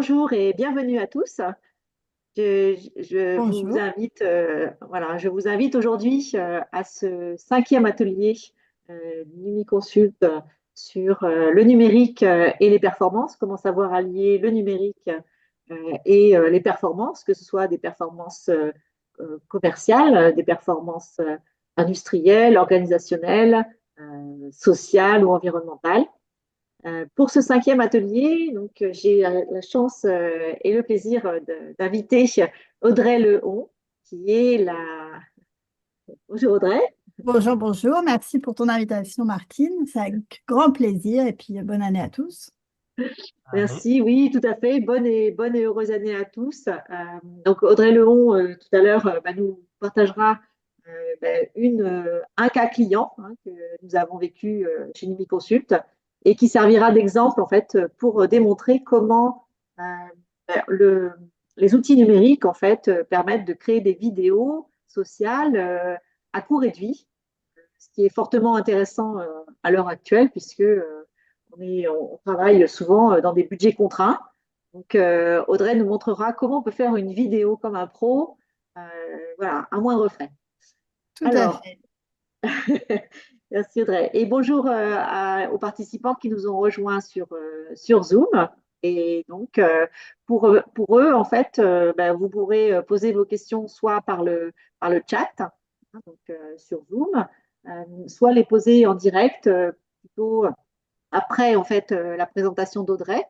Bonjour et bienvenue à tous. Je vous Bonjour. invite, je vous invite aujourd'hui à ce cinquième atelier Numiconsult sur le numérique et les performances. Comment savoir allier le numérique et les performances, que ce soit des performances commerciales, des performances industrielles, organisationnelles, sociales ou environnementales. Pour ce cinquième atelier, j'ai la chance et le plaisir d'inviter Audrey Lehon, qui est la... Bonjour Audrey. Bonjour, bonjour. Merci pour ton invitation, Martine. C'est avec grand plaisir et puis bonne année à tous. Merci, oui, tout à fait. Bonne et heureuse année à tous. Donc Audrey Lehon, tout à l'heure, nous partagera un cas client que nous avons vécu chez Numiconsult et qui servira d'exemple en fait pour démontrer comment euh, ben, le- les outils numériques en fait permettent de créer des vidéos sociales à coût réduit, ce qui est fortement intéressant à l'heure actuelle puisque on travaille souvent dans des budgets contraints. Donc Audrey nous montrera comment on peut faire une vidéo comme un pro, euh, voilà, à moindre frais. Tout à Alors, fait. merci Audrey. Et bonjour aux participants qui nous ont rejoints sur Zoom. Et donc, pour eux, en fait, vous pourrez poser vos questions soit par le chat, sur Zoom, soit les poser en direct, plutôt après, en fait, la présentation d'Audrey.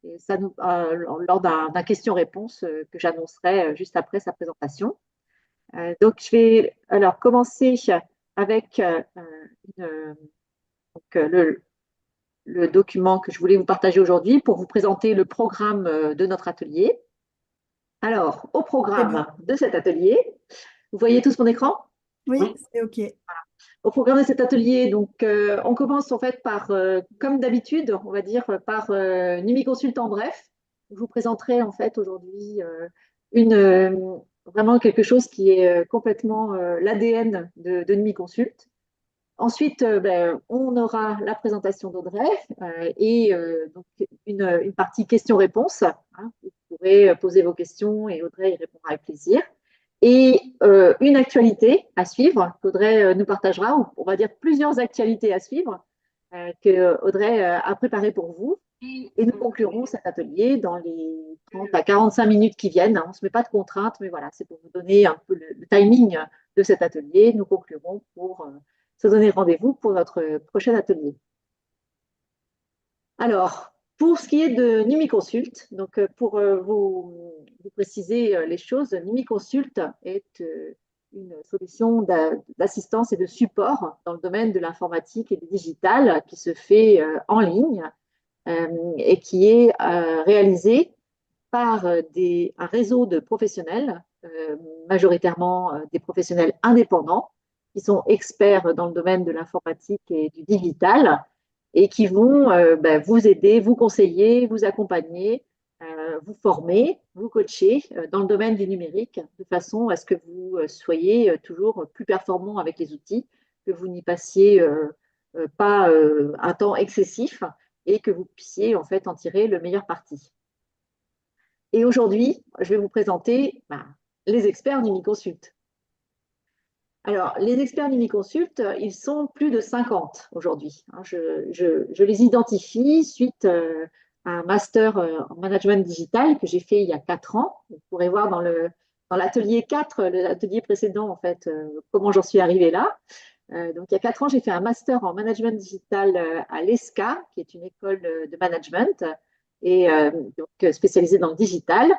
Et ça lors d'un question-réponse que j'annoncerai juste après sa présentation. Donc, je vais alors commencer avec une- le document que je voulais vous partager aujourd'hui pour vous présenter le programme de notre atelier. Alors, au C'est bon. programme de cet atelier, vous voyez tous mon écran? Oui, Oui. c'est OK. Au programme de cet atelier, on commence en fait par, comme d'habitude, on va dire par Numiconsult en bref. Je vous présenterai en fait aujourd'hui une vraiment quelque chose qui est complètement l'ADN de Numiconsult. Ensuite, on aura la présentation d'Audrey et une partie questions-réponses. Vous pourrez poser vos questions et Audrey y répondra avec plaisir. Et une actualité à suivre qu'Audrey nous partagera, ou on va dire plusieurs actualités à suivre que Audrey a préparées pour vous. Et nous conclurons cet atelier dans les 30 à 45 minutes qui viennent. On ne se met pas de contraintes, mais voilà, c'est pour vous donner un peu le timing de cet atelier. Nous conclurons pour se donner rendez-vous pour notre prochain atelier. Alors, pour ce qui est de Numiconsult, pour vous préciser les choses, Numiconsult est une solution d'assistance et de support dans le domaine de l'informatique et du digital qui se fait en ligne et qui est réalisée par un réseau de professionnels, majoritairement des professionnels indépendants, qui sont experts dans le domaine de l'informatique et du digital, et qui vont vous aider, vous conseiller, vous accompagner, vous former, vous coacher dans le domaine du numérique, de façon à ce que vous soyez toujours plus performant avec les outils, que vous n'y passiez pas un temps excessif et que vous puissiez en fait en tirer le meilleur parti. Et aujourd'hui, je vais vous présenter les experts Numiconsult. Alors, les experts Numiconsult, ils sont plus de 50 aujourd'hui. Je les identifie suite à un master en management digital que j'ai fait il y a 4 ans. Vous pourrez voir dans l'atelier 4, l'atelier précédent, en fait, comment j'en suis arrivée là. Donc, il y a 4 ans, j'ai fait un master en management digital à l'ESCA, qui est une école de management, et spécialisée dans le digital.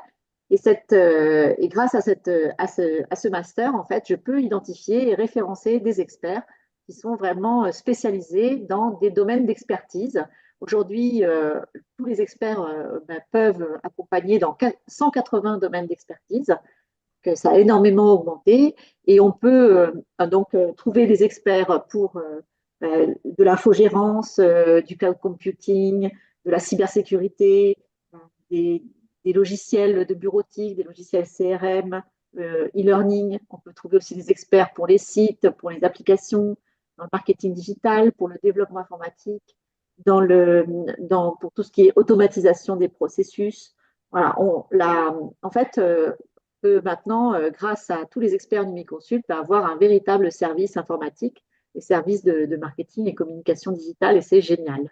Et grâce à ce master, en fait, je peux identifier et référencer des experts qui sont vraiment spécialisés dans des domaines d'expertise. Aujourd'hui, tous les experts peuvent accompagner dans 180 domaines d'expertise, que ça a énormément augmenté. Et on peut trouver des experts pour de l'infogérance, du cloud computing, de la cybersécurité, des, des logiciels de bureautique, des logiciels CRM, e-learning. On peut trouver aussi des experts pour les sites, pour les applications, dans le marketing digital, pour le développement informatique, pour tout ce qui est automatisation des processus, voilà, en fait, peut maintenant, grâce à tous les experts Numiconsult, avoir un véritable service informatique et service de marketing et communication digitale, et c'est génial.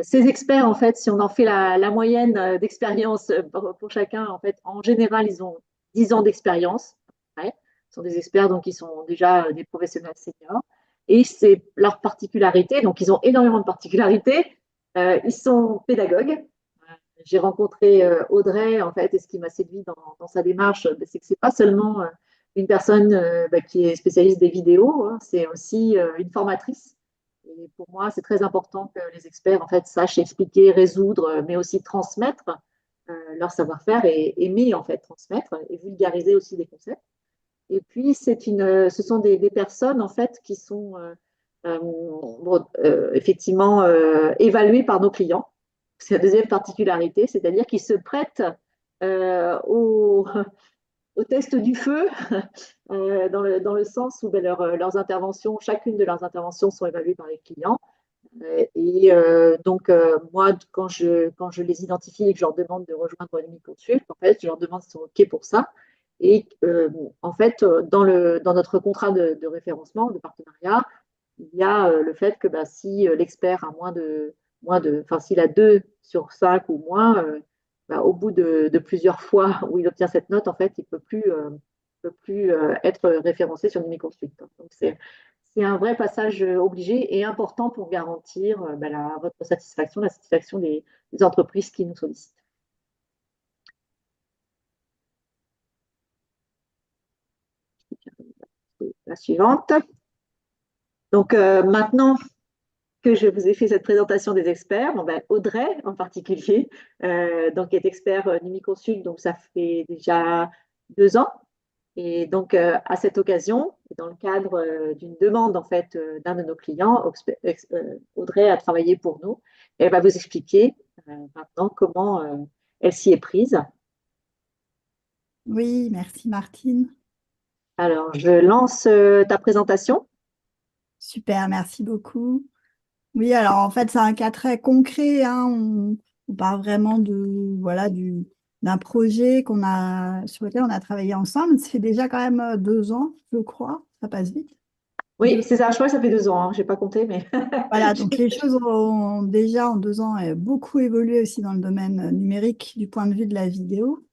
Ces experts, en fait, si on en fait la moyenne d'expérience pour chacun, en fait, en général, ils ont 10 ans d'expérience. Ouais. Ce sont des experts donc, qui sont déjà des professionnels seniors. Et c'est leur particularité. Donc, ils ont énormément de particularités. Ils sont pédagogues. J'ai rencontré Audrey, en fait, et ce qui m'a séduit dans sa démarche, c'est que c'est pas seulement une personne qui est spécialiste des vidéos, hein, c'est aussi une formatrice. Et pour moi, c'est très important que les experts, en fait, sachent expliquer, résoudre, mais aussi transmettre leur savoir-faire et aimer, en fait, transmettre et vulgariser aussi des concepts. Et puis, ce sont des personnes, en fait, qui sont effectivement évaluées par nos clients. C'est la deuxième particularité, c'est-à-dire qu'ils se prêtent au, au test du feu, dans le sens où ben, leurs interventions, chacune de leurs interventions sont évaluées par les clients. Et donc, moi, quand je les identifie et que je leur demande de rejoindre Consult, en fait, je leur demande s'ils sont OK pour ça. Et en fait, dans notre contrat de référencement, de partenariat, il y a le fait que bah, si l'expert a enfin, s'il a 2 sur 5 ou moins, bah, au bout de plusieurs fois où il obtient cette note, en fait, il peut plus être référencé sur Numiconsult. Donc, c'est un vrai passage obligé et important pour garantir bah, votre satisfaction, la satisfaction des entreprises qui nous sollicitent. La suivante. Donc maintenant que je vous ai fait cette présentation des experts, bon, ben, Audrey en particulier, donc est expert Numiconsult, donc ça fait déjà 2 ans. Et donc, à cette occasion, dans le cadre d'une demande en fait d'un de nos clients, Audrey a travaillé pour nous. Et elle va vous expliquer maintenant comment elle s'y est prise. Oui, merci Martine. Alors, je lance ta présentation. Super, merci beaucoup. Oui, alors en fait, c'est un cas très concret, hein. On parle vraiment d'un projet sur lequel on a travaillé ensemble. Ça fait déjà quand même 2 ans, je crois. Ça passe vite. Oui, c'est ça, je crois que ça fait 2 ans, hein. Je n'ai pas compté, mais Voilà, donc les choses ont déjà en 2 ans beaucoup évolué aussi dans le domaine numérique du point de vue de la vidéo.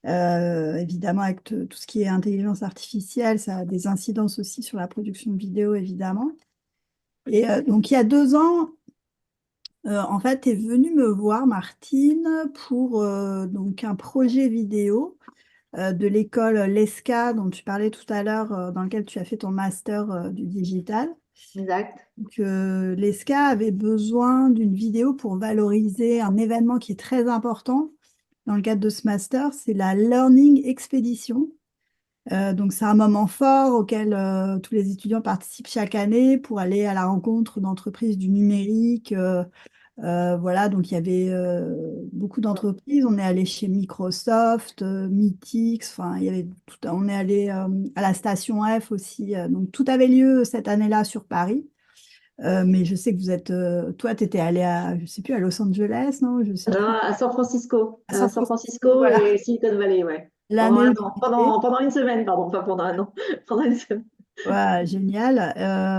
Évidemment, avec tout ce qui est intelligence artificielle, ça a des incidences aussi sur la production de vidéo, évidemment. Et donc, il y a 2 ans, en fait, tu es venue me voir, Martine, pour donc un projet vidéo de l'école l'ESCA dont tu parlais tout à l'heure, dans lequel tu as fait ton master du digital. exact. Donc, l'ESCA avait besoin d'une vidéo pour valoriser un événement qui est très important dans le cadre de ce master, c'est la Learning Expedition. Donc, c'est un moment fort auquel tous les étudiants participent chaque année pour aller à la rencontre d'entreprises du numérique. Voilà, donc il y avait beaucoup d'entreprises. On est allé chez Microsoft, Mythics, enfin, il y avait on est allé à la station F aussi. Donc, tout avait lieu cette année-là sur Paris. Mais je sais que toi, tu étais allé je sais plus, à Los Angeles, non? Je sais plus. À San Francisco, À San San Francisco, Francisco voilà. et Silicon Valley, ouais. Pendant L'année un où an, j'étais. pendant une semaine, pardon, pas pendant un an, pendant une semaine. Ouais, génial.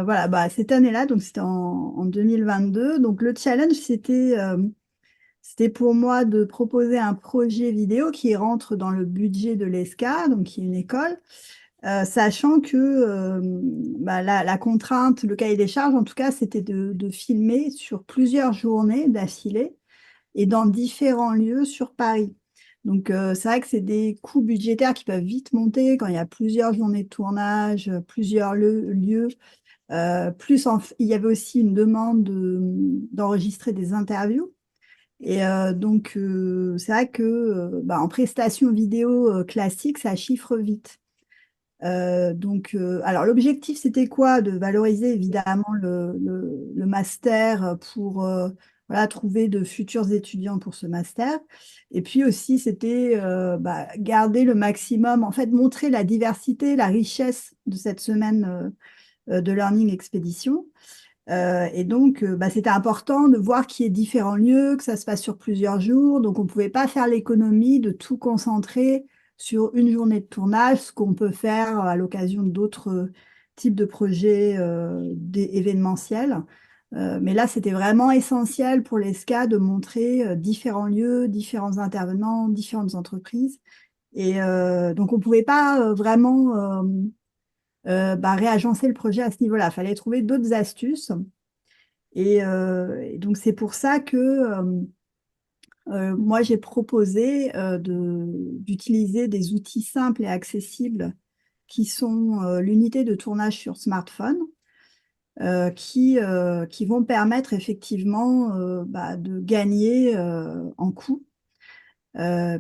Voilà, bah, cette année-là, donc c'était en 2022. Donc le challenge, c'était pour moi de proposer un projet vidéo qui rentre dans le budget de l'ESCA, donc qui est une école, sachant que bah, la contrainte, le cahier des charges, en tout cas, c'était de filmer sur plusieurs journées d'affilée et dans différents lieux sur Paris. Donc, c'est vrai que c'est des coûts budgétaires qui peuvent vite monter quand il y a plusieurs journées de tournage, plusieurs lieux. Il y avait aussi une demande d'enregistrer des interviews. Et donc, c'est vrai que bah, en prestation vidéo classique, ça chiffre vite. Alors l'objectif, c'était quoi? De valoriser évidemment le master pour voilà, trouver de futurs étudiants pour ce master. Et puis aussi, c'était bah, garder le maximum, en fait, montrer la diversité, la richesse de cette semaine de Learning Expedition. Et donc, c'était important de voir qu'il y ait différents lieux, que ça se passe sur plusieurs jours. Donc, on ne pouvait pas faire l'économie de tout concentrer sur une journée de tournage, ce qu'on peut faire à l'occasion d'autres types de projets événementiels. Mais là, c'était vraiment essentiel pour les SCA de montrer différents lieux, différents intervenants, différentes entreprises. Et donc, on ne pouvait pas vraiment réagencer le projet à ce niveau-là. Il fallait trouver d'autres astuces. Et donc, c'est pour ça que moi, j'ai proposé d'utiliser des outils simples et accessibles qui sont l'unité de tournage sur smartphone, qui vont permettre effectivement de gagner en coût.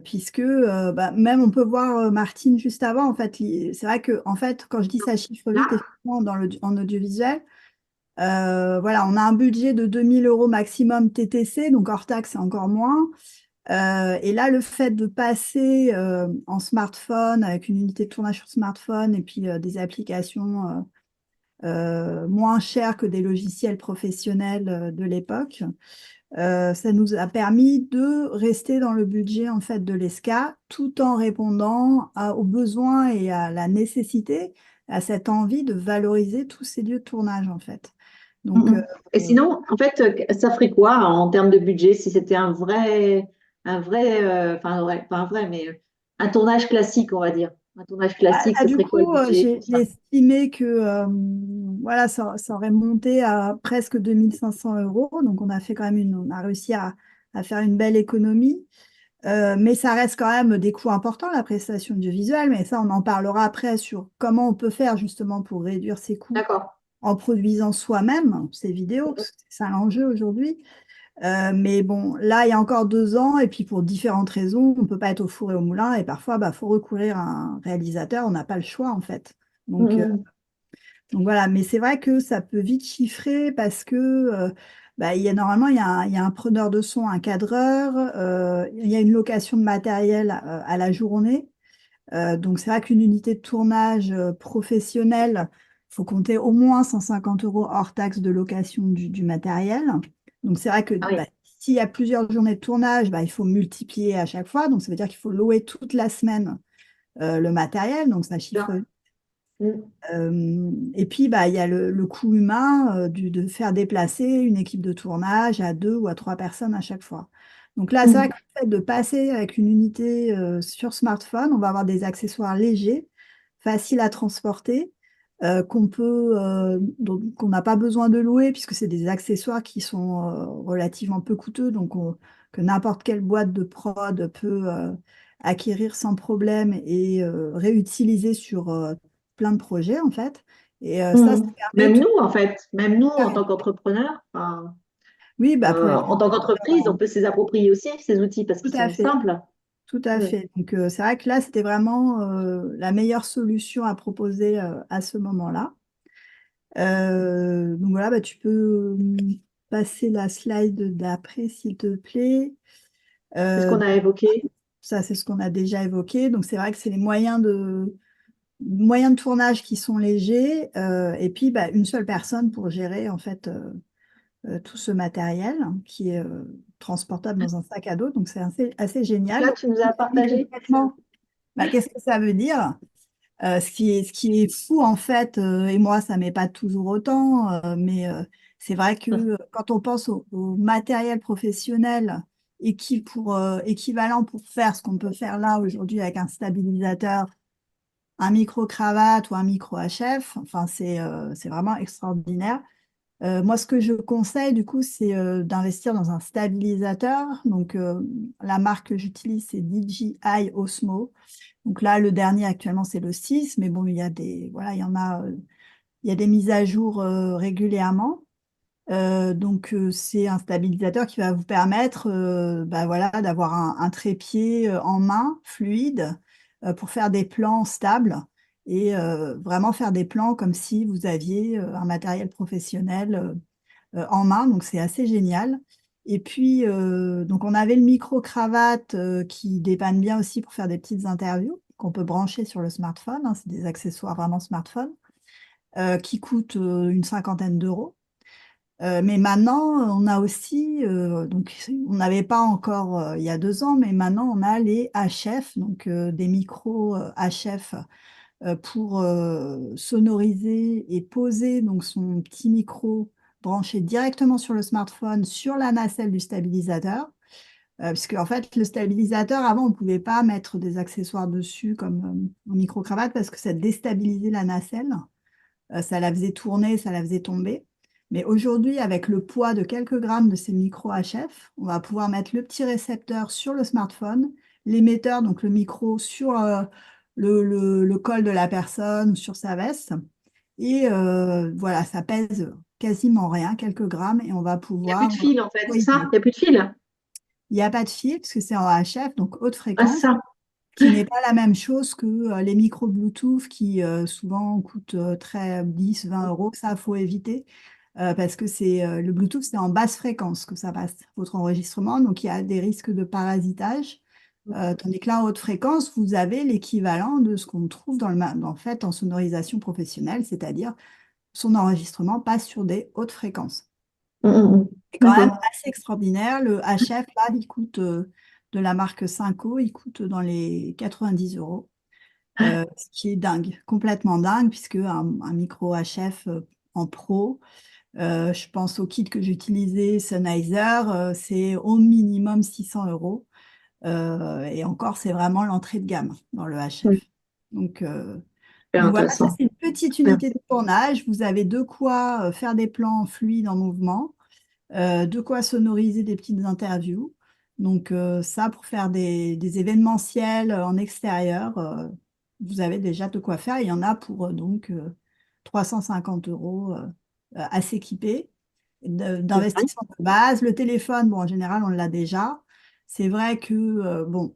Puisque même on peut voir Martine juste avant, en fait, c'est vrai que en fait, quand je dis ça chiffre vite, Là, effectivement, en audiovisuel, voilà, on a un budget de 2 000 € maximum TTC, donc hors taxe, c'est encore moins. Et là, le fait de passer en smartphone, avec une unité de tournage sur smartphone et puis des applications moins chères que des logiciels professionnels de l'époque, ça nous a permis de rester dans le budget en fait de l'ESCA, tout en répondant aux besoins et à la nécessité, à cette envie de valoriser tous ces lieux de tournage en fait. Donc, mhm. Et sinon, en fait, ça ferait quoi en termes de budget si c'était enfin, pas un vrai, mais un tournage classique, on va dire. Un tournage classique, ça du serait quoi le coup, budget pour j'ai ça? estimé que voilà, ça aurait monté à presque 2 500 €. Donc, on a fait quand même on a réussi à faire une belle économie. Mais ça reste quand même des coûts importants, la prestation audiovisuelle. Mais ça, on en parlera après sur comment on peut faire justement pour réduire ces coûts D'accord. en produisant soi-même ces vidéos, parce que c'est ça l'enjeu aujourd'hui. Mais bon, là, il y a encore 2 ans, et puis pour différentes raisons, on ne peut pas être au four et au moulin, et parfois, il faut recourir à un réalisateur, on n'a pas le choix, en fait. Donc, Mhm. donc voilà, mais c'est vrai que ça peut vite chiffrer parce que normalement, il y a un preneur de son, un cadreur, il y a une location de matériel à la journée. Donc c'est vrai qu'une unité de tournage professionnelle, il faut compter au moins 150 € hors taxe de location du matériel. Donc c'est vrai que Ah oui. s'il y a plusieurs journées de tournage, il faut multiplier à chaque fois. Donc ça veut dire qu'il faut louer toute la semaine le matériel. Donc ça chiffre. Bien. Mhm. Et puis, il y a le coût humain de faire déplacer une équipe de tournage à 2 ou à 3 personnes à chaque fois. Donc là, c'est vrai que Mhm. le fait de passer avec une unité sur smartphone, on va avoir des accessoires légers, faciles à transporter, qu'on n'a pas besoin de louer, puisque c'est des accessoires qui sont relativement peu coûteux, que n'importe quelle boîte de prod peut acquérir sans problème et réutiliser sur plein de projets en fait. Et ça Mhm. permet Même tout. nous, en fait, même nous en tant qu'entrepreneurs, enfin, Oui, pour les en tant qu'entreprise, on peut s'approprier aussi ces outils parce tout qu'ils à sont fait, simples. tout à Mhm. fait. Donc c'est vrai que là, c'était vraiment la meilleure solution à proposer à ce moment-là. Donc voilà, tu peux passer la slide d'après, s'il te plaît. C'est ce qu'on Donc, a évoqué. ça, c'est ce qu'on a déjà évoqué. Donc c'est vrai que c'est les moyens de tournage qui sont légers, et puis une seule personne pour gérer en fait tout ce matériel qui est transportable dans un sac à dos. Donc c'est assez Donc génial. là, Donc, tu nous on as définit partagé. concrètement, qu'est-ce que ça veut dire? Ce qui est fou en fait, et moi ça m'épate toujours autant, mais c'est vrai que quand on pense au matériel professionnel équivalent pour faire ce qu'on peut faire là aujourd'hui avec un stabilisateur, un micro-cravate ou un micro-HF, enfin c'est vraiment extraordinaire. Moi, ce que je conseille, du coup, c'est d'investir dans un stabilisateur. Donc, la marque que j'utilise, c'est DJI Osmo. Donc là, le dernier actuellement, c'est le 6, mais bon, voilà, il y a des mises à jour régulièrement. Donc, c'est un stabilisateur qui va vous permettre voilà, d'avoir un trépied en main, fluide, pour faire des plans stables et vraiment faire des plans comme si vous aviez un matériel professionnel en main. Donc, c'est assez génial. Et puis, donc, on avait le micro-cravate qui dépanne bien aussi pour faire des petites interviews qu'on peut brancher sur le smartphone, hein. C'est des accessoires vraiment smartphone qui coûtent une cinquantaine d'euros. Mais maintenant, on a aussi, donc on n'avait pas encore il y a 2 ans, mais maintenant on a les HF, donc des micros HF pour sonoriser et poser donc son petit micro branché directement sur le smartphone, sur la nacelle du stabilisateur. Puisque en fait, le stabilisateur, avant, on ne pouvait pas mettre des accessoires dessus comme un micro-cravate parce que ça déstabilisait la nacelle. Ça la faisait tourner, ça la faisait tomber. Mais aujourd'hui, avec le poids de quelques grammes de ces micros HF, on va pouvoir mettre le petit récepteur sur le smartphone, l'émetteur, donc le micro, sur le col de la personne ou sur sa veste. Et voilà, ça pèse quasiment rien, quelques grammes, et on va Il n'y a plus pouvoir de fil, en fait, c'est ça? voyager. Il n'y a plus de fil? Il n'y a pas de fil, parce que c'est en HF, donc haute Ah, fréquence, ça. qui n'est pas la même chose que les micros Bluetooth qui souvent coûtent très 10, 20 euros. Ça, il faut éviter parce que le Bluetooth, c'est en basse fréquence que ça passe, votre enregistrement. Donc, il y a des risques de parasitage. Tandis que là, en haute fréquence, vous avez l'équivalent de ce qu'on trouve en fait, en sonorisation professionnelle, c'est-à-dire son enregistrement passe sur des hautes fréquences. Mm, mm, mm. C'est quand même D'accord. assez extraordinaire. Le HF, là, il coûte de la marque Synco, il coûte dans les 90 euros. Ce qui est dingue, complètement dingue, puisque un micro HF en pro, je pense au kit que j'utilisais, Sennheiser, c'est au minimum 600 euros. Et encore, c'est vraiment l'entrée de gamme dans le Mm. HF. Donc, euh, Super donc voilà, ça intéressant. c'est une petite Super. unité de tournage. Vous avez de quoi faire des plans fluides en mouvement, de quoi sonoriser des petites interviews. Donc ça, pour faire des événementiels en extérieur, vous avez déjà de quoi faire. Il y en a pour 350 euros à s'équiper d'investissement de base. Le téléphone, bon, en général, on l'a déjà. C'est vrai que bon,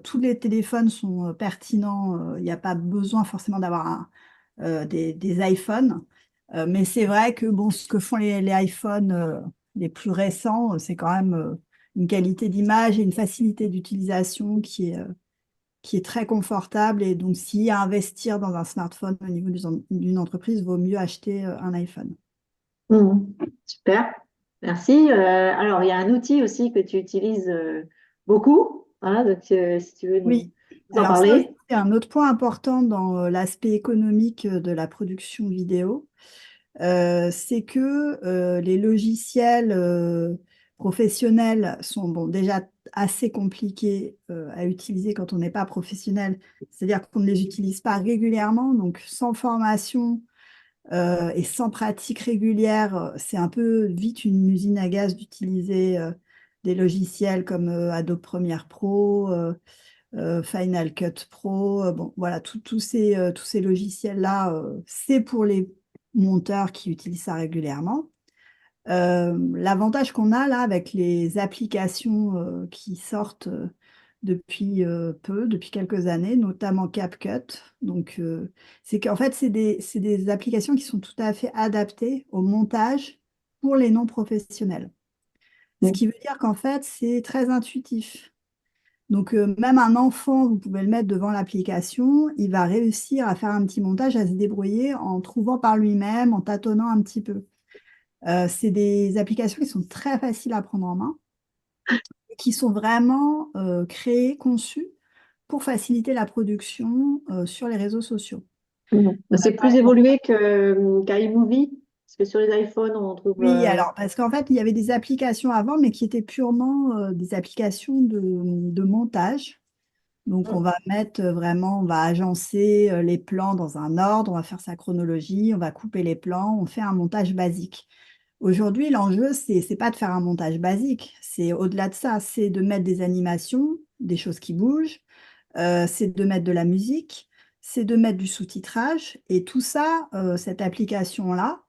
tous les téléphones sont pertinents. Il n'y a pas besoin forcément d'avoir des iPhones. Mais c'est vrai que bon, ce que font les iPhones les plus récents, c'est quand même une qualité d'image et une facilité d'utilisation qui est très confortable. Et donc, s'il y a à investir dans un smartphone au niveau d'une entreprise, vaut mieux acheter un iPhone. Mm. Super. Merci. Alors, il y a un outil aussi que tu utilises beaucoup. Voilà, donc, si tu veux Oui, nous en alors ça aussi, parler. c'est un autre point important dans l'aspect économique de la production vidéo. C'est que les logiciels professionnels sont bon, déjà assez compliqués à utiliser quand on n'est pas professionnel, c'est-à-dire qu'on ne les utilise pas régulièrement, donc sans formation et sans pratique régulière, c'est un peu vite une usine à gaz d'utiliser des logiciels comme Adobe Premiere Pro, Final Cut Pro, bon, voilà, tous ces logiciels-là, c'est pour les monteurs qui utilisent ça régulièrement. L'avantage qu'on a là avec les applications qui sortent depuis quelques années, notamment CapCut, c'est qu'en fait, c'est des applications qui sont tout à fait adaptées au montage pour les non-professionnels. Ce Mm. qui veut dire qu'en fait, c'est très intuitif. Donc, même un enfant, vous pouvez le mettre devant l'application, il va réussir à faire un petit montage, à se débrouiller en trouvant par lui-même, en tâtonnant un petit peu. C'est des applications qui sont très faciles à prendre en main et qui sont vraiment créées, conçues pour faciliter la production sur les réseaux sociaux. Mm. C'est plus évolué qu'iMovie, parce que sur les iPhones, on trouve. Oui, alors, parce qu'en fait, il y avait des applications avant, mais qui étaient purement des applications de montage. Donc, on Mm. va mettre vraiment, on va agencer les plans dans un ordre, on va faire sa chronologie, on va couper les plans, on fait un montage basique. Aujourd'hui, l'enjeu, c'est pas de faire un montage basique, c'est au-delà de ça, c'est de mettre des animations, des choses qui bougent, c'est de mettre de la musique, c'est de mettre du sous-titrage, et tout ça, cette application-là,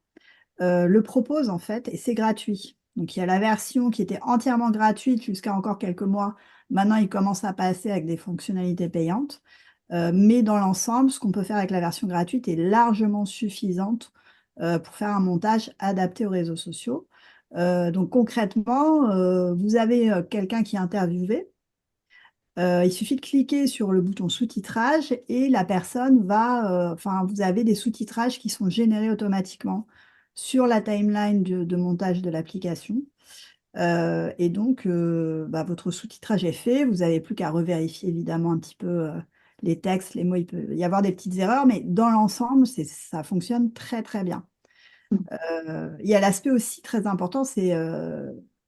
le propose en fait, et c'est gratuit. Donc il y a la version qui était entièrement gratuite jusqu'à encore quelques mois. Maintenant, il commence à passer avec des fonctionnalités payantes. Mais dans l'ensemble, ce qu'on peut faire avec la version gratuite est largement suffisante pour faire un montage adapté aux réseaux sociaux. Donc concrètement, vous avez quelqu'un qui est interviewé. Il suffit de cliquer sur le bouton sous-titrage et la personne va, enfin, vous avez des sous-titrages qui sont générés automatiquement sur la timeline de montage de l'application. Et donc, votre sous-titrage est fait. Vous n'avez plus qu'à revérifier évidemment un petit peu les textes, les mots. Il peut y avoir des petites erreurs, mais dans l'ensemble, ça fonctionne très, très bien. Il y a l'aspect aussi très important, c'est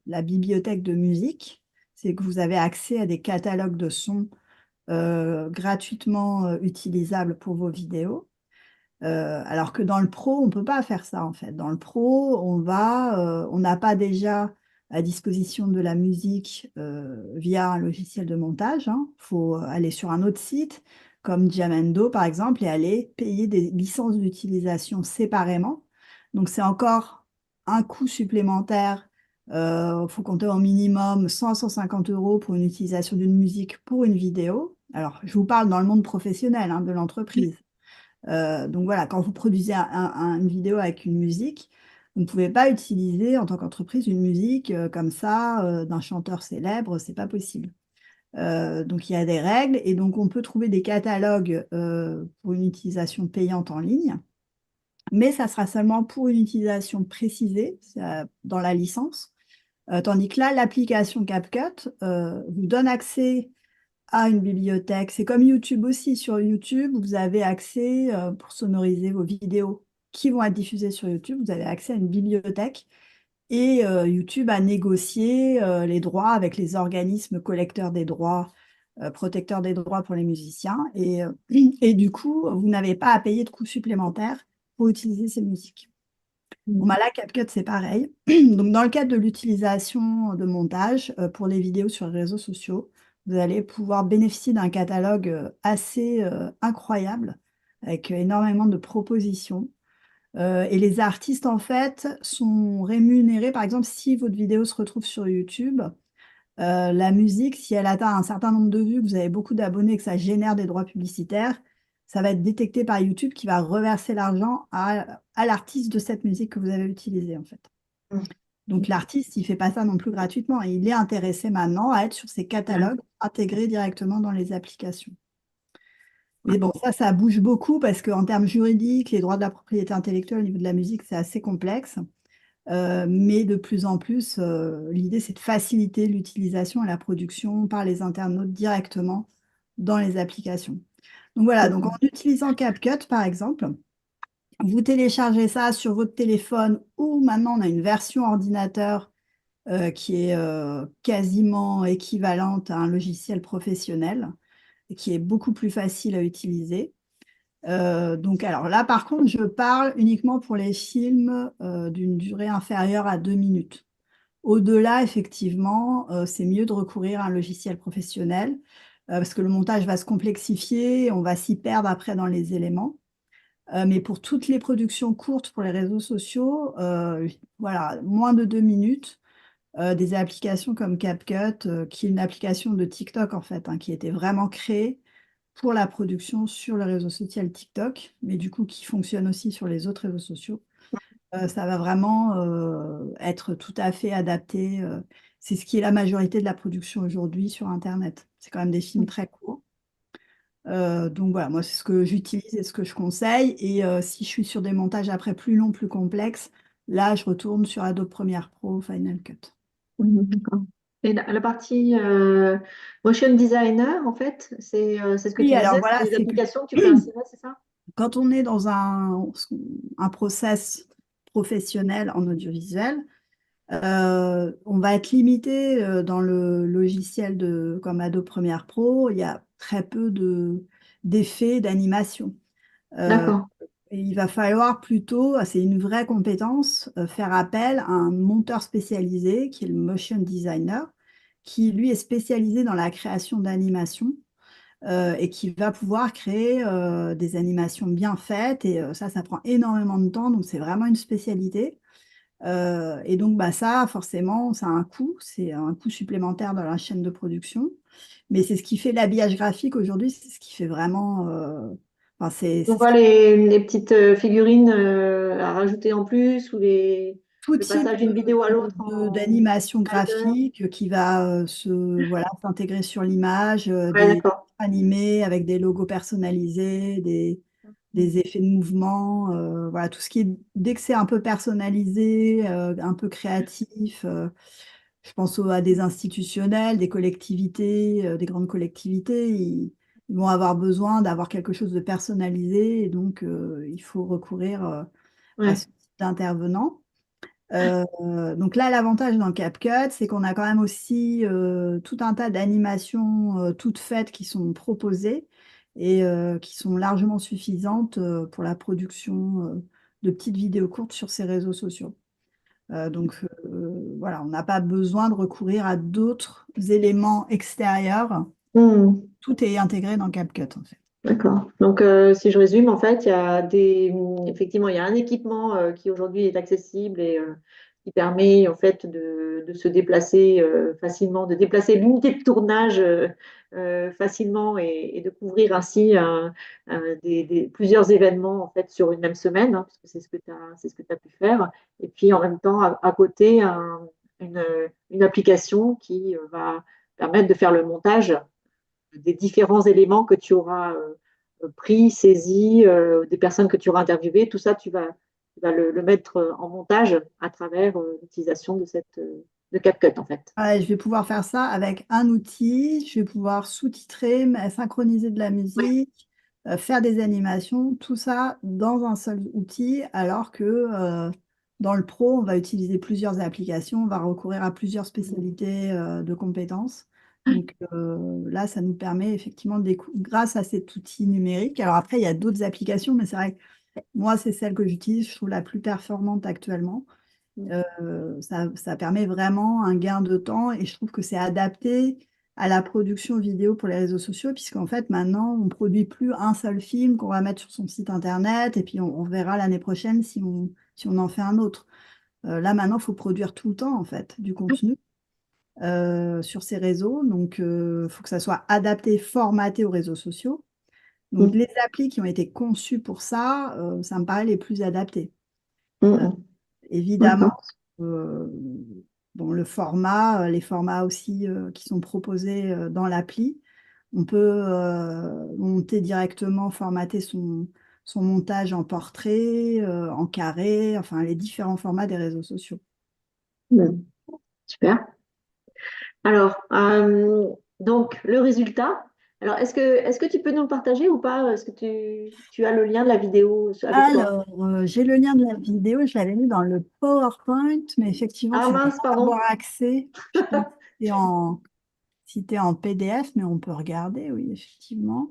la bibliothèque de musique. C'est que vous avez accès à des catalogues de sons gratuitement utilisables pour vos vidéos. Alors que dans le pro, on ne peut pas faire ça en fait. Dans le pro, on n'a pas déjà à disposition de la musique via un logiciel de montage. Il faut aller sur un autre site comme Jamendo par exemple et aller payer des licences d'utilisation séparément. Donc c'est encore un coût supplémentaire. Il faut compter au minimum 100-150 euros pour une utilisation d'une musique pour une vidéo. Alors je vous parle dans le monde professionnel de l'entreprise. Donc voilà, quand vous produisez une vidéo avec une musique, vous ne pouvez pas utiliser en tant qu'entreprise une musique comme ça d'un chanteur célèbre, c'est pas possible. Donc il y a des règles et donc on peut trouver des catalogues pour une utilisation payante en ligne, mais ça sera seulement pour une utilisation précisée dans la licence. Tandis que là, l'application CapCut vous donne accès à une bibliothèque. C'est comme YouTube aussi. Sur YouTube, vous avez accès, pour sonoriser vos vidéos qui vont être diffusées sur YouTube, vous avez accès à une bibliothèque. Et YouTube a négocié les droits avec les organismes collecteurs des droits, protecteurs des droits pour les musiciens. Et du coup, vous n'avez pas à payer de coûts supplémentaires pour utiliser ces musiques. Bon, bah là, CapCut, c'est pareil. Donc, dans le cadre de l'utilisation de montage pour les vidéos sur les réseaux sociaux, vous allez pouvoir bénéficier d'un catalogue assez incroyable, avec énormément de propositions. Et les artistes, en fait, sont rémunérés. Par exemple, si votre vidéo se retrouve sur YouTube, la musique, si elle atteint un certain nombre de vues, que vous avez beaucoup d'abonnés, que ça génère des droits publicitaires, ça va être détecté par YouTube qui va reverser l'argent à l'artiste de cette musique que vous avez utilisée, en fait. Donc l'artiste, il ne fait pas ça non plus gratuitement. Il est intéressé maintenant à être sur ces catalogues intégrés directement dans les applications. Mais bon, ça bouge beaucoup parce qu'en termes juridiques, les droits de la propriété intellectuelle au niveau de la musique, c'est assez complexe. Mais de plus en plus, l'idée, c'est de faciliter l'utilisation et la production par les internautes directement dans les applications. Donc voilà, donc en utilisant CapCut, par exemple, vous téléchargez ça sur votre téléphone ou maintenant on a une version ordinateur qui est quasiment équivalente à un logiciel professionnel et qui est beaucoup plus facile à utiliser. Donc, alors là, par contre, je parle uniquement pour les films d'une durée inférieure à 2 minutes. Au-delà, effectivement, c'est mieux de recourir à un logiciel professionnel parce que le montage va se complexifier, on va s'y perdre après dans les éléments. Mais pour toutes les productions courtes pour les réseaux sociaux, voilà, moins de 2 minutes, des applications comme CapCut, qui est une application de TikTok en fait, qui était vraiment créée pour la production sur le réseau social TikTok, mais du coup qui fonctionne aussi sur les autres réseaux sociaux. Ça va vraiment être tout à fait adapté. C'est ce qui est la majorité de la production aujourd'hui sur Internet. C'est quand même des films très courts. Donc voilà, moi c'est ce que j'utilise et ce que je conseille. Et si je suis sur des montages après plus longs, plus complexes, là je retourne sur Adobe Premiere Pro, Final Cut. D'accord. Et la partie motion designer, en fait, c'est ce que Oui, tu alors disais, voilà, c'est des c'est que applications que tu peux insérer, c'est ça? quand on est dans un process professionnel en audiovisuel, on va être limité dans le logiciel comme Adobe Premiere Pro, il y a très peu d'effets d'animation. Euh, D'accord. et il va falloir plutôt, c'est une vraie compétence, faire appel à un monteur spécialisé qui est le motion designer, qui lui est spécialisé dans la création d'animations et qui va pouvoir créer des animations bien faites. Et ça prend énormément de temps, donc c'est vraiment une spécialité. Et donc, ça, forcément, ça a un coût, c'est un coût supplémentaire dans la chaîne de production. Mais c'est ce qui fait l'habillage graphique aujourd'hui, c'est ce qui fait vraiment. Enfin, On c'est ce voit qui les petites figurines à rajouter en plus ou tout le type passage d'une vidéo à l'autre en d'animation slider. graphique qui va voilà, s'intégrer sur l'image, Ouais, des d'accord. animés avec des logos personnalisés, des effets de mouvement, voilà, tout ce qui est, dès que c'est un peu personnalisé, un peu créatif, je pense à des institutionnels, des collectivités, des grandes collectivités, ils vont avoir besoin d'avoir quelque chose de personnalisé et donc il faut recourir à Ouais. ce type d'intervenant. Donc là, l'avantage dans CapCut, c'est qu'on a quand même aussi tout un tas d'animations toutes faites qui sont proposées et qui sont largement suffisantes pour la production de petites vidéos courtes sur ces réseaux sociaux. Donc voilà, on n'a pas besoin de recourir à d'autres éléments extérieurs. Hmm. Tout est intégré dans CapCut, en fait. D'accord. Donc, si je résume, en fait, il y a effectivement, il y a un équipement qui aujourd'hui est accessible et qui permet en fait de se déplacer facilement, de déplacer l'unité de tournage facilement et de couvrir ainsi plusieurs événements en fait sur une même semaine, hein, parce que c'est ce que tu as pu faire. Et puis en même temps, à côté, une, une application qui va permettre de faire le montage des différents éléments que tu auras pris, saisis, des personnes que tu auras interviewées, tout ça, tu vas le mettre en montage à travers l'utilisation de CapCut, en fait. Ouais, je vais pouvoir faire ça avec un outil, je vais pouvoir sous-titrer, synchroniser de la musique, faire des animations, tout ça dans un seul outil, alors que dans le pro, on va utiliser plusieurs applications, on va recourir à plusieurs spécialités de compétences. Donc là, ça nous permet effectivement, grâce à cet outil numérique, alors après, il y a d'autres applications, mais c'est vrai que moi, c'est celle que j'utilise, je trouve la plus performante actuellement. Ça permet vraiment un gain de temps et je trouve que c'est adapté à la production vidéo pour les réseaux sociaux, puisqu'en fait, maintenant, on ne produit plus un seul film qu'on va mettre sur son site internet et puis on verra l'année prochaine si on en fait un autre. Là, maintenant, il faut produire tout le temps, en fait, du contenu sur ces réseaux. Donc, il faut que ça soit adapté, formaté aux réseaux sociaux. Donc, Mm. les applis qui ont été conçues pour ça, ça me paraît les plus adaptés. Euh, Mm. Évidemment, D'accord. euh, bon, les formats aussi qui sont proposés dans l'appli, on peut monter directement, formater son montage en portrait, en carré, enfin les différents formats des réseaux sociaux. Mm. Super. Alors, donc, le résultat. Alors, est-ce que tu peux nous le partager ou pas? Est-ce que tu as le lien de la vidéo avec toi? Alors, j'ai le lien de la vidéo, je l'avais mis dans le PowerPoint, mais effectivement, Ah tu ne peux mince, pas pardon. avoir accès. Je pense que si tu es en PDF, mais on peut regarder, oui, effectivement.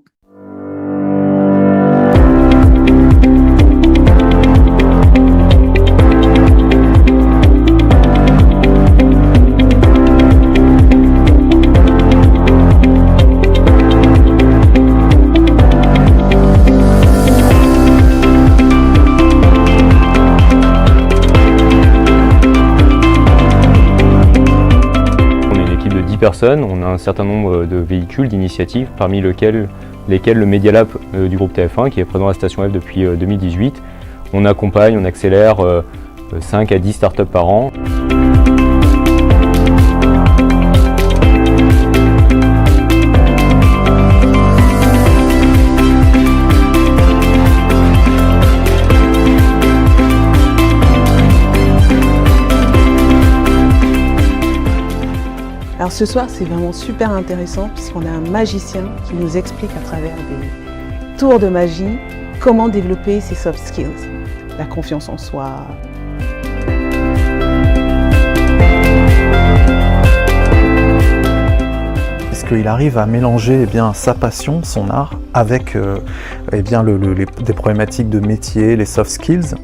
On est une équipe de 10 personnes, on a un certain nombre de véhicules, d'initiatives, parmi lesquels le Media Lab du groupe TF1 qui est présent à la Station F depuis 2018. On accompagne, on accélère 5 à 10 startups par an. Alors ce soir, c'est vraiment super intéressant puisqu'on a un magicien qui nous explique à travers des tours de magie comment développer ses soft skills, la confiance en soi. Est-ce qu'il arrive à mélanger sa passion, son art, avec des problématiques de métier, les soft skills?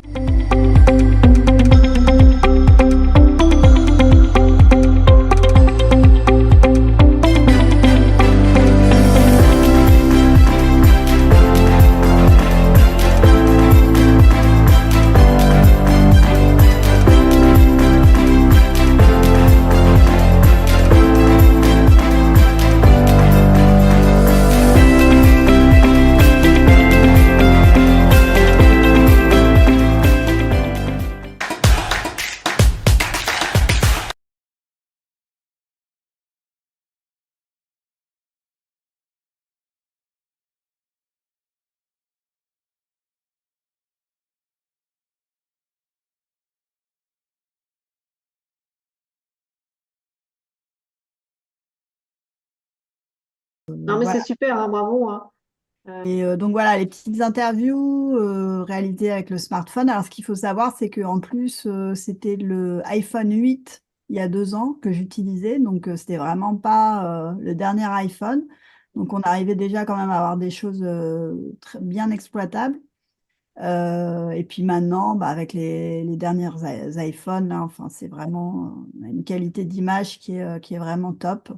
Non, mais voilà. c'est super, hein, bravo, hein. Et donc voilà, les petites interviews réalisées avec le smartphone. Alors ce qu'il faut savoir, c'est qu'en plus, c'était le iPhone 8 il y a 2 ans que j'utilisais. Donc c'était vraiment pas le dernier iPhone. Donc on arrivait déjà quand même à avoir des choses très bien exploitables. Et puis maintenant, bah, avec les derniers iPhones, là, enfin, c'est vraiment une qualité d'image qui est vraiment top,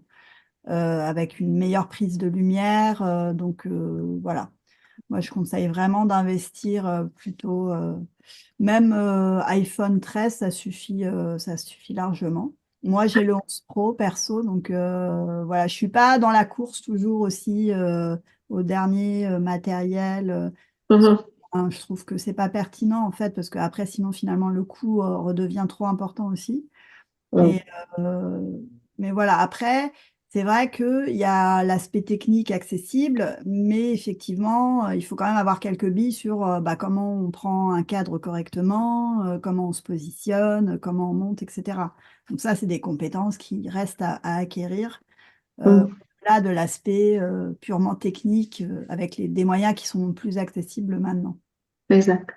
avec une meilleure prise de lumière. Donc voilà, moi je conseille vraiment d'investir plutôt, même iPhone 13, ça suffit largement. Moi j'ai le 11 Pro perso, donc voilà, je suis pas dans la course toujours aussi au dernier matériel. Mhm. Hein, je trouve que c'est pas pertinent en fait, parce qu'après, sinon, finalement, le coût redevient trop important aussi. Mhm. Et, euh, mais voilà, après, c'est vrai qu'il y a l'aspect technique accessible, mais effectivement, il faut quand même avoir quelques billes sur bah, comment on prend un cadre correctement, comment on se positionne, comment on monte, etc. Donc ça, c'est des compétences qui restent à acquérir. Mhm. Au-delà de l'aspect purement technique, avec des moyens qui sont plus accessibles maintenant. Exact.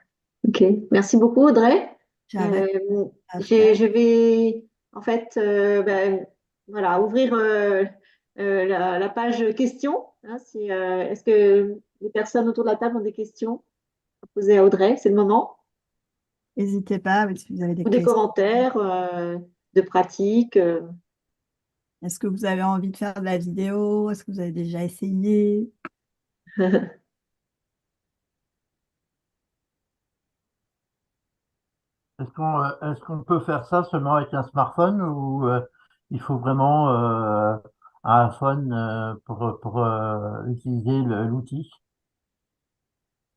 Ok. Merci beaucoup, Audrey. J'arrête Euh, à faire. je vais, en fait, ben, voilà, ouvrir la page questions, hein, est-ce que les personnes autour de la table ont des questions à poser à Audrey? C'est le moment. N'hésitez pas, oui, si vous avez des Ou des questions. commentaires de pratique. Est-ce que vous avez envie de faire de la vidéo? Est-ce que vous avez déjà essayé? Est-ce qu'on peut faire ça seulement avec un smartphone ou il faut vraiment un iPhone pour utiliser l'outil?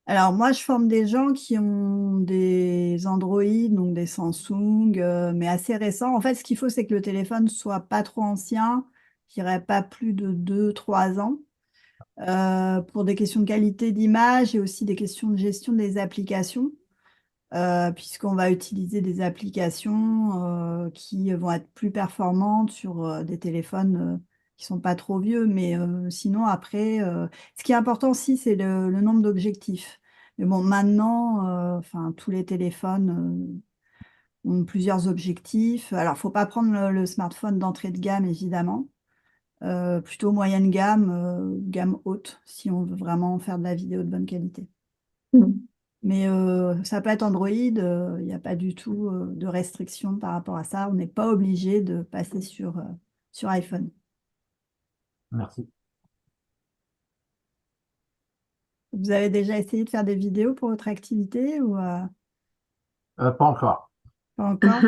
Alors moi, je forme des gens qui ont des Android, donc des Samsung, mais assez récents. En fait, ce qu'il faut, c'est que le téléphone soit pas trop ancien, je dirais pas plus de 2, 3 ans, pour des questions de qualité d'image et aussi des questions de gestion des applications. Puisqu'on va utiliser des applications qui vont être plus performantes sur des téléphones qui sont pas trop vieux. Mais sinon, après, ce qui est important aussi, c'est le nombre d'objectifs. Mais bon, maintenant, enfin, tous les téléphones ont plusieurs objectifs. Alors, faut pas prendre le smartphone d'entrée de gamme, évidemment. Plutôt moyenne gamme, gamme haute, si on veut vraiment faire de la vidéo de bonne qualité. Mais ça peut être Android, il n'y a pas du tout de restriction par rapport à ça. On n'est pas obligé de passer sur iPhone. Merci. Vous avez déjà essayé de faire des vidéos pour votre activité ou Pas encore. pas encore?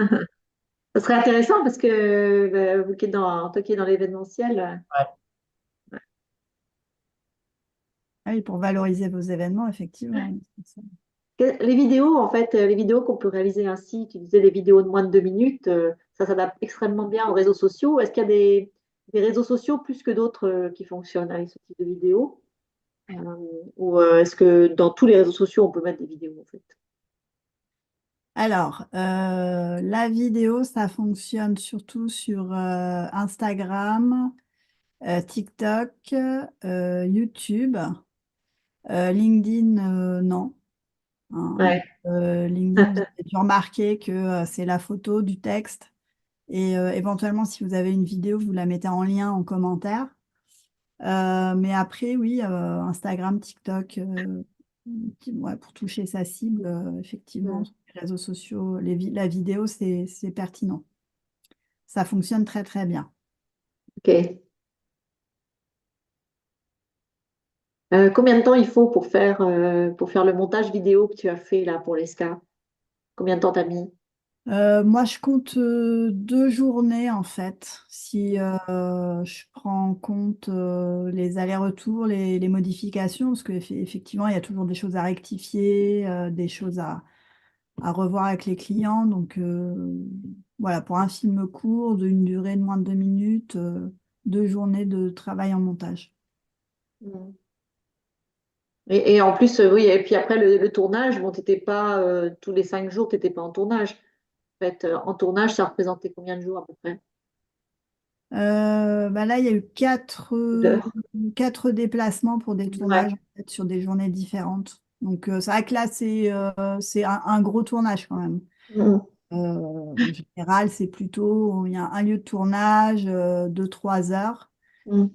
Ça serait intéressant parce que vous qui êtes toi qui es dans l'événementiel, Ouais. Ah oui, pour valoriser vos événements, effectivement. les vidéos, en fait, les vidéos qu'on peut réaliser ainsi, utiliser des vidéos de moins de 2 minutes, ça s'adapte extrêmement bien aux réseaux sociaux. Est-ce qu'il y a des réseaux sociaux plus que d'autres qui fonctionnent avec ce type de vidéo? Ou est-ce que dans tous les réseaux sociaux, on peut mettre des vidéos, en fait? Alors, la vidéo, ça fonctionne surtout sur Instagram, TikTok, YouTube, LinkedIn, non. Hein. Ouais. LinkedIn, vous avez dû remarquer que c'est la photo du texte. Et éventuellement, si vous avez une vidéo, vous la mettez en lien en commentaire. Mais après, oui, Instagram, TikTok, ouais, pour toucher sa cible, effectivement, Hmm. sur les réseaux sociaux, la vidéo, c'est pertinent. Ça fonctionne très, très bien. Ok. Combien de temps il faut pour faire le montage vidéo que tu as fait là pour l'ESCA? Combien de temps t'as mis? Moi, je compte 2 journées en fait. Si je prends en compte les allers-retours, les modifications, parce qu'effectivement, il y a toujours des choses à rectifier, des choses à revoir avec les clients. Donc voilà, pour un film court d'une durée de moins de 2 minutes, 2 journées de travail en montage. Hmm. Et en plus, oui, et puis après le tournage, bon, t'étais pas tous les 5 jours, t'étais pas en tournage. En fait, en tournage, ça représentait combien de jours à peu près? Là, il y a eu D'heures. quatre déplacements pour des Ouais. tournages en fait, sur des journées différentes. Donc, c'est vrai que là, c'est un gros tournage quand même. Mm. En général, c'est plutôt, il y a un lieu de tournage de 3 heures. Mm.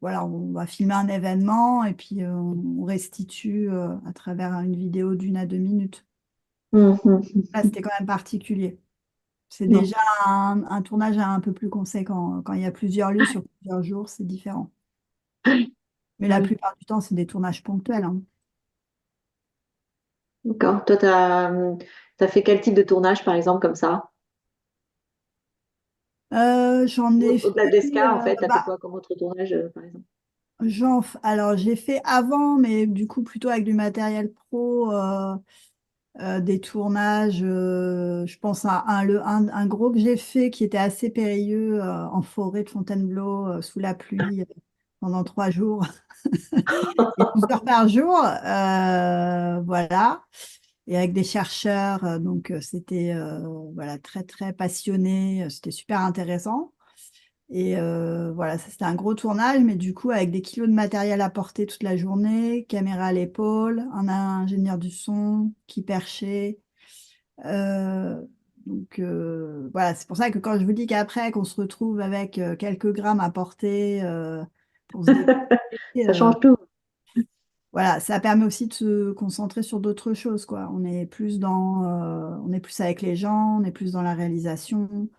Voilà, on va filmer un événement et puis on restitue à travers une vidéo d'1 à 2 minutes. Mm. Mm. Là, c'était quand même particulier. C'est Non. déjà un tournage un peu plus conséquent. Quand il y a plusieurs lieux sur plusieurs jours, c'est différent. Mais la Ouais. plupart du temps, c'est des tournages ponctuels, hein. D'accord. Toi, tu as fait quel type de tournage, par exemple, comme ça? J'en ai Au-delà fait, d'Esca, en fait, tu as fait quoi comme autre tournage, par exemple? alors j'ai fait avant, mais du coup plutôt avec du matériel pro, des tournages. Je pense à un gros que j'ai fait qui était assez périlleux en forêt de Fontainebleau sous la pluie pendant 3 jours et 12 heures par jour, voilà. Et avec des chercheurs, donc c'était voilà, très très passionné, c'était super intéressant. Et voilà, ça c'était un gros tournage, mais du coup avec des kilos de matériel à porter toute la journée, caméra à l'épaule, un ingénieur du son qui perchait. Euh, donc voilà, c'est pour ça que quand je vous dis qu'après qu'on se retrouve avec quelques grammes à porter pour se déplacer, Ça change tout. voilà, ça permet aussi de se concentrer sur d'autres choses, quoi. On est plus avec les gens, on est plus dans la réalisation.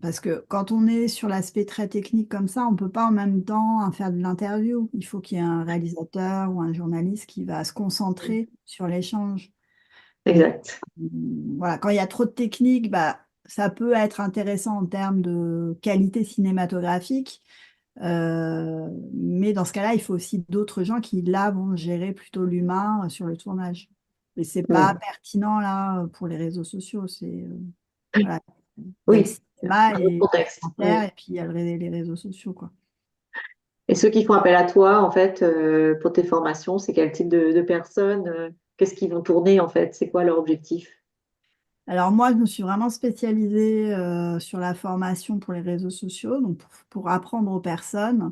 Parce que quand on est sur l'aspect très technique comme ça, on ne peut pas en même temps faire de l'interview. Il faut qu'il y ait un réalisateur ou un journaliste qui va se concentrer sur l'échange. Donc, Exact. voilà, quand il y a trop de technique, bah, ça peut être intéressant en termes de qualité cinématographique. Mais dans ce cas-là, il faut aussi d'autres gens qui, là, vont gérer plutôt l'humain sur le tournage. Et c'est pas Mm. pertinent, là, pour les réseaux sociaux. Voilà. Il y a le Oui, cinéma un autre et contexte. documentaire, Oui. et puis il y a les réseaux sociaux, quoi. Et ceux qui font appel à toi, en fait, pour tes formations, c'est quel type de personnes? Qu'est-ce qu'ils vont tourner, en fait? C'est quoi leur objectif? Alors moi, je me suis vraiment spécialisée sur la formation pour les réseaux sociaux, donc pour apprendre aux personnes.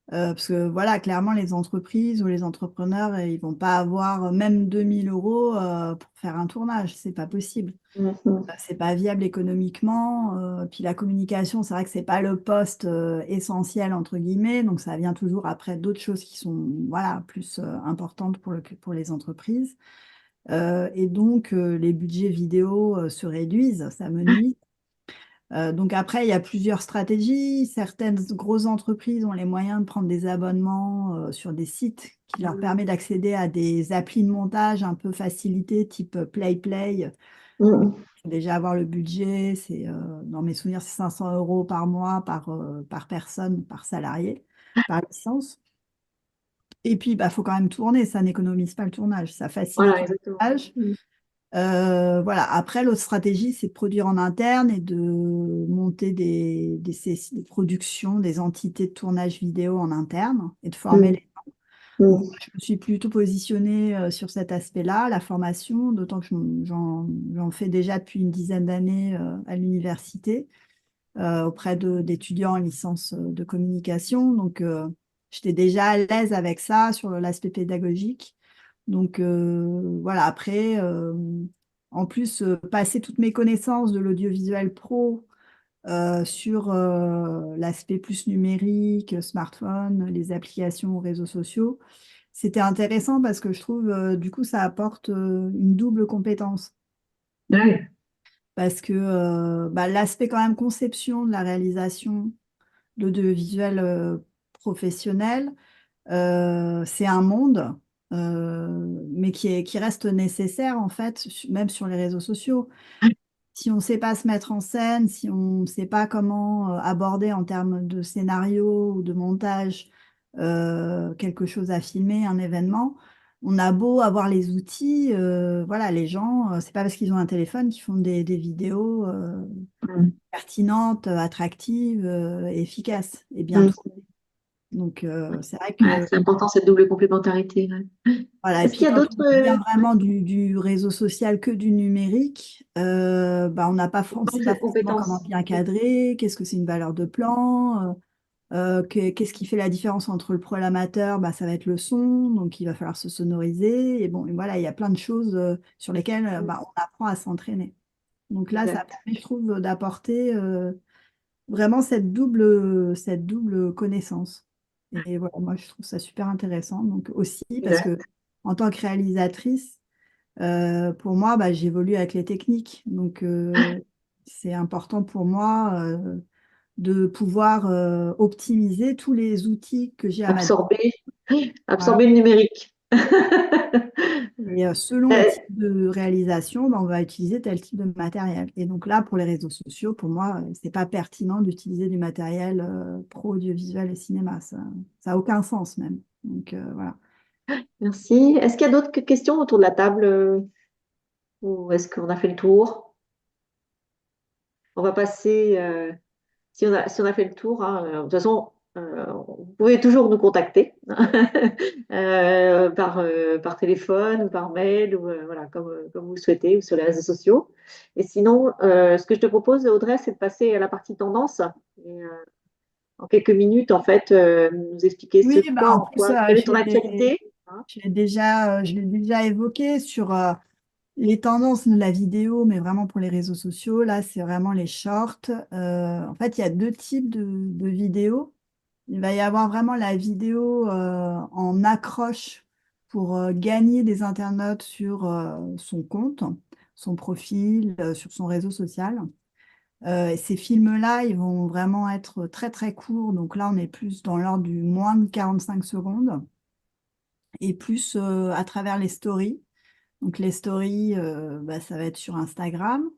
Parce que voilà, clairement, les entreprises ou les entrepreneurs, ils vont pas avoir même 2 000 € pour faire un tournage. C'est pas possible. Mhm. C'est pas viable économiquement. Puis la communication, c'est vrai que c'est pas le poste essentiel entre guillemets. Donc ça vient toujours après d'autres choses qui sont voilà plus importantes pour les entreprises. Et donc les budgets vidéo se réduisent, ça me nuit. Donc après, il y a plusieurs stratégies. Certaines grosses entreprises ont les moyens de prendre des abonnements sur des sites qui leur permettent d'accéder à des applis de montage un peu facilités, type PlayPlay. Mhm. Faut déjà avoir le budget, dans mes souvenirs, c'est 500 € par mois, par personne, par salarié, par licence. Et puis, il faut quand même tourner, ça n'économise pas le tournage, ça facilite Voilà, le exactement. tournage. Mhm. Voilà. Après, l'autre stratégie, c'est de produire en interne et de monter des productions, des entités de tournage vidéo en interne et de former Mhm. les. Donc, Mhm. je me suis plutôt positionnée sur cet aspect-là, la formation, d'autant que j'en fais déjà depuis une dizaine d'années à l'université auprès d'étudiants en licence de communication. Donc, j'étais déjà à l'aise avec ça sur l'aspect pédagogique. Donc, voilà, après, en plus, passer toutes mes connaissances de l'audiovisuel pro sur l'aspect plus numérique, smartphone, les applications, réseaux sociaux, c'était intéressant parce que je trouve, du coup, ça apporte une double compétence. Ouais. Parce que l'aspect quand même conception de la réalisation de l'audiovisuel professionnel, c'est un monde, mais qui reste nécessaire en fait, même sur les réseaux sociaux. Si on ne sait pas se mettre en scène, si on ne sait pas comment aborder en termes de scénario ou de montage quelque chose à filmer, un événement, on a beau avoir les outils, voilà, les gens, c'est pas parce qu'ils ont un téléphone qu'ils font des vidéos Mhm. pertinentes, attractives et efficaces et bien Mhm. tournées. Donc, c'est vrai Ouais, que c'est important cette double complémentarité. Ouais. voilà, et Est-ce puis qu'il y a quand d'autres... on vient vraiment du réseau social que du numérique, bah, on n'a pas, on ne sait manque pas cette forcément comment compétence. bien cadrer, qu'est-ce que c'est une valeur de plan, qu'est-ce qui fait la différence entre le pro et l'amateur, bah, ça va être le son, donc il va falloir se sonoriser, et bon, et voilà, il y a plein de choses sur lesquelles bah, on apprend à s'entraîner. Donc là, ça Exact. permet, je trouve, d'apporter vraiment cette double connaissance. Et voilà, moi, je trouve ça super intéressant. Donc aussi, parce Exact. que en tant que réalisatrice, pour moi, bah, j'évolue avec les techniques. Donc, c'est important pour moi de pouvoir optimiser tous les outils que j'ai à ma disposition. Absorber, Voilà. absorber le numérique. Et selon le Euh, type de réalisation, bah, on va utiliser tel type de matériel. Et donc là, pour les réseaux sociaux, pour moi, c'est pas pertinent d'utiliser du matériel pro audiovisuel et cinéma. Ça n'a aucun sens même. Donc voilà. Merci. Est-ce qu'il y a d'autres questions autour de la table ou est-ce qu'on a fait le tour? On va passer, si on a fait le tour, hein, de toute façon, vous pouvez toujours nous contacter par téléphone ou par mail, ou voilà, comme vous le souhaitez, ou sur les réseaux sociaux. Et sinon, ce que je te propose, Audrey, c'est de passer à la partie tendance. Et, en quelques minutes, en fait, nous expliquer Oui, bah, en plus, quelle est ton actualité, hein. je l'ai déjà évoqué sur les tendances de la vidéo, mais vraiment pour les réseaux sociaux. Là, c'est vraiment les shorts. En fait, il y a deux types de vidéos. Il va y avoir vraiment la vidéo en accroche pour gagner des internautes sur son compte, son profil, sur son réseau social. Et ces films-là, ils vont vraiment être très très courts. Donc là, on est plus dans l'ordre du moins de 45 secondes et plus à travers les stories. Donc les stories, bah, ça va être sur Instagram.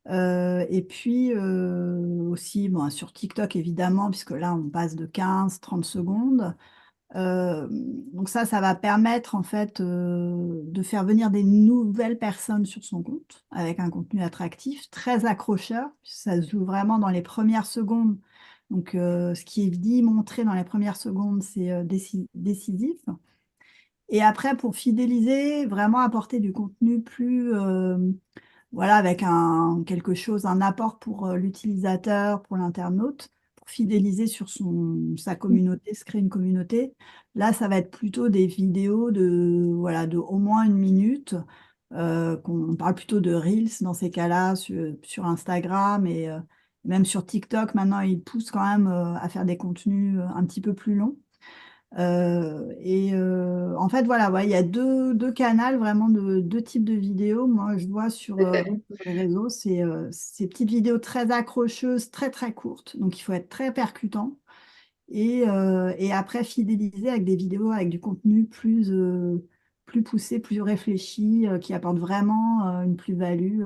Et puis aussi bon, sur TikTok, évidemment, puisque là, on passe de 15-30 secondes. Donc ça va permettre en fait de faire venir des nouvelles personnes sur son compte avec un contenu attractif, très accrocheur. Ça se joue vraiment dans les premières secondes. Donc ce qui est dit, montré dans les premières secondes, c'est décisif. Et après, pour fidéliser, vraiment apporter du contenu plus, voilà, avec quelque chose, un apport pour l'utilisateur, pour l'internaute, pour fidéliser sur sa communauté, se créer une communauté. Là, ça va être plutôt des vidéos voilà, de au moins 1 minute. On parle plutôt de Reels dans ces cas-là, sur Instagram et même sur TikTok. Maintenant, ils poussent quand même à faire des contenus un petit peu plus longs. En fait, voilà, ouais, il y a deux canaux, vraiment deux types de vidéos. Moi, je vois sur les réseaux, c'est ces petites vidéos très accrocheuses, très très courtes. Donc, il faut être très percutant. Et après, fidéliser avec des vidéos avec du contenu plus poussé, plus réfléchi, qui apporte vraiment une plus-value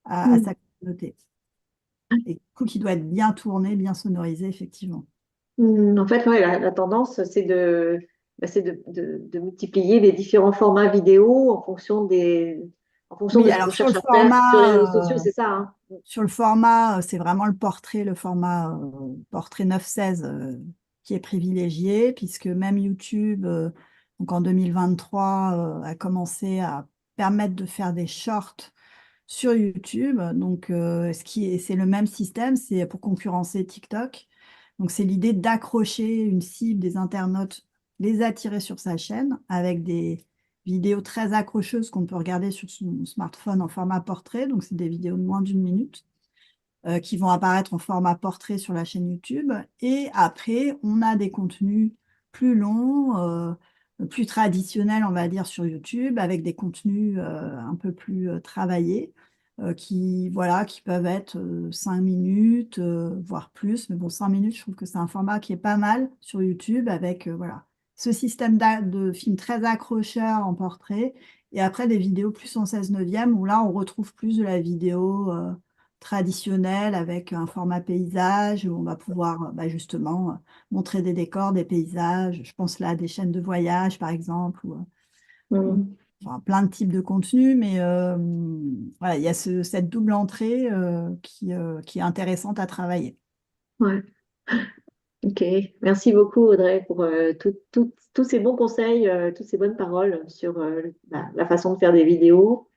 à Mm. sa communauté. Et du coup, qui doit être bien tourné, bien sonorisé, effectivement. En fait, ouais, la tendance, c'est de multiplier les différents formats vidéo en fonction Oui, de ce qu'on alors cherche à faire sur les réseaux sociaux, c'est ça, hein. sur le format, c'est vraiment le portrait, le format portrait 9:16 qui est privilégié, puisque même YouTube, donc en 2023, a commencé à permettre de faire des shorts sur YouTube. Donc, c'est le même système, c'est pour concurrencer TikTok. Donc, c'est l'idée d'accrocher une cible des internautes, les attirer sur sa chaîne avec des vidéos très accrocheuses qu'on peut regarder sur son smartphone en format portrait. Donc, c'est des vidéos de moins d'1 minute qui vont apparaître en format portrait sur la chaîne YouTube. Et après, on a des contenus plus longs, plus traditionnels, on va dire, sur YouTube, avec des contenus un peu plus travaillés, voilà, qui peuvent être 5 minutes, voire plus. Mais bon, 5 minutes, je trouve que c'est un format qui est pas mal sur YouTube, avec voilà, ce système de films très accrocheurs en portrait. Et après, des vidéos plus en 16/9, où là, on retrouve plus de la vidéo traditionnelle avec un format paysage où on va pouvoir bah, justement montrer des décors, des paysages. Je pense là à des chaînes de voyage, par exemple, Mm. enfin, plein de types de contenus, mais voilà, il y a cette double entrée qui est intéressante à travailler. Ouais. Ok, merci beaucoup Audrey pour tous ces bons conseils, toutes ces bonnes paroles sur la façon de faire des vidéos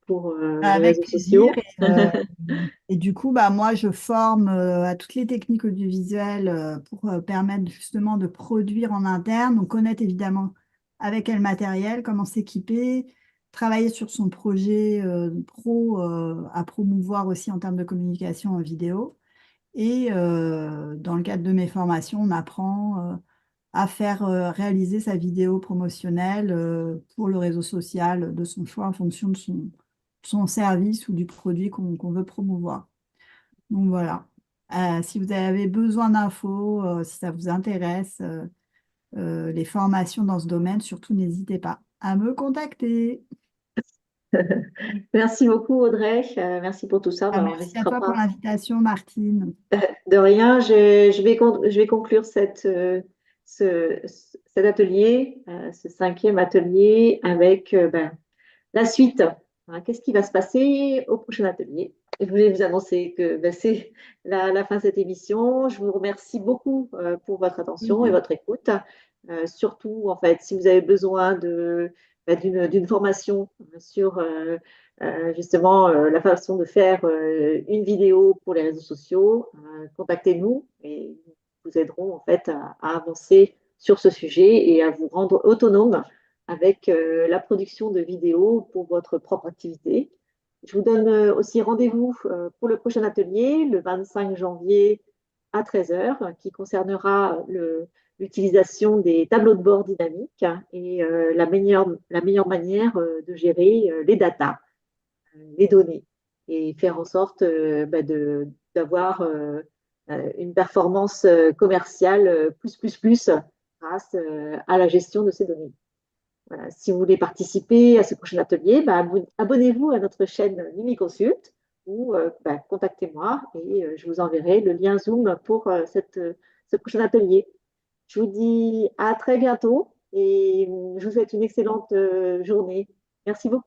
pour les Avec réseaux plaisir. sociaux. Et du coup, bah, moi, je forme à toutes les techniques audiovisuelles pour permettre justement de produire en interne. Donc, connaître évidemment avec quel matériel, comment s'équiper, travailler sur son projet pro à promouvoir aussi en termes de communication en vidéo. Et dans le cadre de mes formations, on apprend à faire réaliser sa vidéo promotionnelle pour le réseau social de son choix en fonction de son service ou du produit qu'on veut promouvoir. Donc voilà. Si vous avez besoin d'infos, si ça vous intéresse, les formations dans ce domaine, surtout n'hésitez pas à me contacter. Merci beaucoup Audrey, merci pour tout ça. On Merci à n'hésitera toi pour pas. l'invitation, Martine. De rien, je vais conclure cet atelier, ce 5e atelier avec la suite. Hein, qu'est-ce qui va se passer au prochain atelier? Je voulais vous annoncer que c'est la fin de cette émission. Je vous remercie beaucoup pour votre attention et Oui. votre écoute. Surtout, en fait, si vous avez besoin d'une formation sur justement la façon de faire une vidéo pour les réseaux sociaux, contactez-nous et nous vous aiderons en fait à avancer sur ce sujet et à vous rendre autonome avec la production de vidéos pour votre propre activité. Je vous donne aussi rendez-vous pour le prochain atelier, le 25 janvier à 13 heures, qui concernera l'utilisation des tableaux de bord dynamiques et la meilleure manière de gérer les datas, les données, et faire en sorte d'avoir une performance commerciale plus grâce à la gestion de ces données. Voilà. Si vous voulez participer à ce prochain atelier, abonnez-vous à notre chaîne Mimiconsult ou contactez-moi et je vous enverrai le lien Zoom pour ce prochain atelier. Je vous dis à très bientôt et je vous souhaite une excellente journée. Merci beaucoup.